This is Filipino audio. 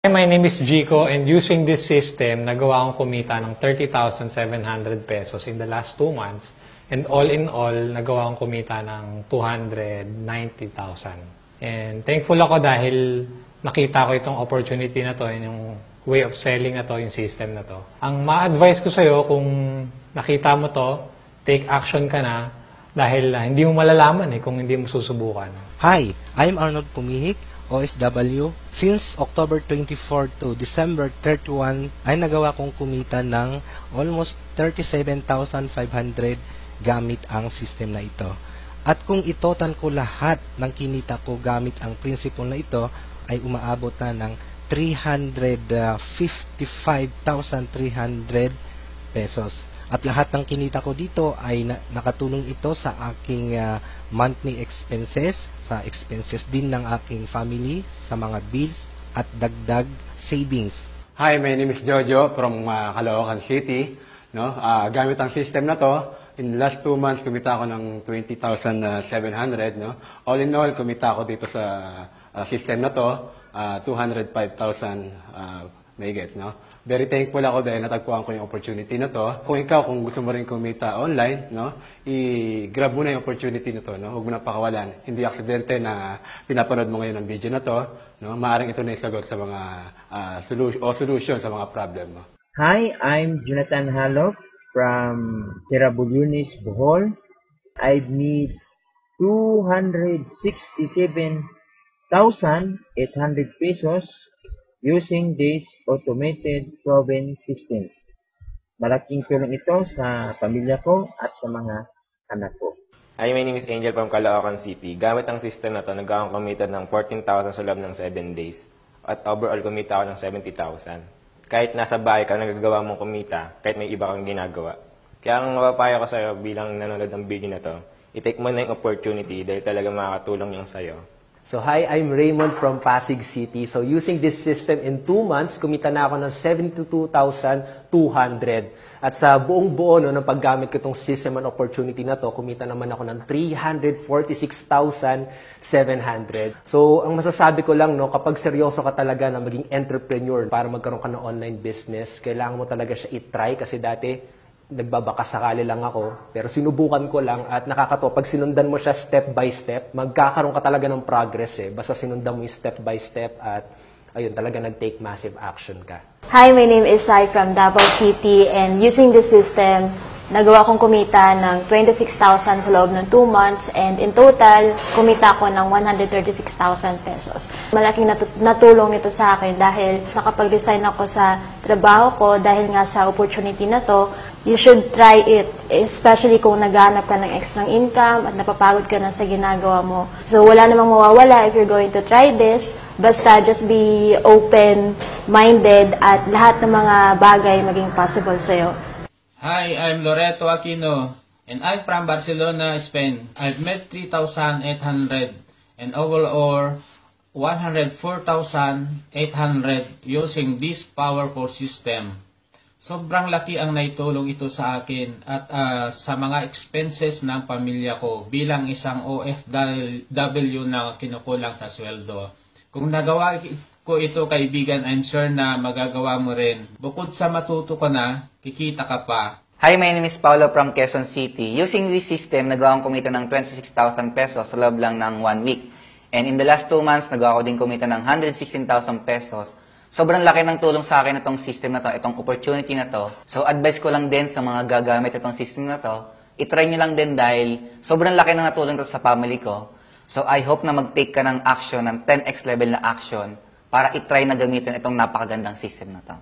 Hi, my name is Jico, and using this system, nagawa akong kumita ng 30,700 pesos in the last 2 months. And all in all, nagawa akong kumita ng 290,000. And thankful ako dahil nakita ko itong opportunity na to, yung way of selling na to, yung system na to. Ang ma-advise ko sa'yo, kung nakita mo to, take action ka na dahil hindi mo malalaman kung hindi mo susubukan. Hi, I'm Arnold Pumihik, OFW. Since October 24 to December 31 ay nagawa kong kumita ng almost 37,500 gamit ang system na ito. At kung itotal ko lahat ng kinita ko gamit ang principle na ito ay umaabot na ng 355,300 pesos. At lahat ng kinita ko dito ay nakatulong ito sa aking monthly expenses, sa expenses din ng aking family, sa mga bills at dagdag savings. Hi, my name is Jojo from Caloocan City. No? Gamit ang system na to, in the last 2 months, kumita ako ng 20,700. No? All in all, kumita ako dito sa system na to, 205,000 may get. No? Very thankful ako dahil natagpuan ko yung opportunity na to. Kung ikaw, kung gusto mo rin kumita online, no, i-grab mo na yung opportunity na to. No? Huwag mo na pakawalan. Hindi aksidente na pinapanood mo ngayon ang video na to. No? Maaaring ito na isagot sa mga solution sa mga problem mo. Hi, I'm Jonathan Halok from Terabulunis, Bohol. I've made 267,800 pesos using this automated proven system. Malaking tulong ito sa pamilya ko at sa mga anak ko. Hi, my name is Angel from Caloocan City. Gamit ang system na ito, nagkakang kumita ng 14,000 sa loob ng 7 days. At overall, kumita ako ng 70,000. Kahit nasa bahay ka, nagagawa mong kumita, kahit may iba kang ginagawa. Kaya ang mapapayo ko sa'yo bilang nanonood ng video na to, i-take mo na yung opportunity dahil talaga makakatulong yung sa'yo. So hi, I'm Raymond from Pasig City. So using this system in 2 months, kumita na ako ng 72,200. At sa buong buo ng paggamit ko itong system and opportunity na to, kumita naman ako ng 346,700. So ang masasabi ko lang, kapag seryoso ka talaga na maging entrepreneur para magkaroon ka ng online business, kailangan mo talaga siya i-try kasi dati nagbabakasakali lang ako, pero sinubukan ko lang at nakakatuwa. Pag sinundan mo siya step by step, magkakaroon ka talaga ng progress Basta sinundan mo yung step by step at ayun, talaga nag-take massive action ka. Hi, my name is Sai from Davao City, and using this system, nagawa kong kumita ng 26,000 sa loob ng 2 months, and in total, kumita ko ng 136,000 pesos. Malaking natulong nito sa akin dahil nakapag-design ako sa trabaho ko dahil nga sa opportunity na to. You should try it, especially kung naghahanap ka ng extra income at napapagod ka na sa ginagawa mo. So wala namang mawawala if you're going to try this. Basta just be open-minded at lahat ng mga bagay maging possible sa'yo. Hi, I'm Loreto Aquino, and I'm from Barcelona, Spain. I've made 3,800 and overall 104,800 using this powerful system. Sobrang laki ang naitulong ito sa akin at sa mga expenses ng pamilya ko bilang isang OFW na kinukulang sa sweldo. Kung nagawa ko ito, kaibigan, I'm sure na magagawa mo rin. Bukod sa matuto ka na, kikita ka pa. Hi, my name is Paulo from Quezon City. Using this system, nagawa kong kumita ng 26,000 pesos sa loob lang ng 1 week. And in the last 2 months, nagawa ko din kumita ng 116,000 pesos. Sobrang laki ng tulong sa akin itong system na to, itong opportunity na to. So, advice ko lang din sa mga gagamit itong system na to, itry nyo lang din dahil sobrang laki ng natulong to sa family ko. So, I hope na mag-take ka ng action, ng 10x level na action, para itry na gamitin itong napakagandang system na to.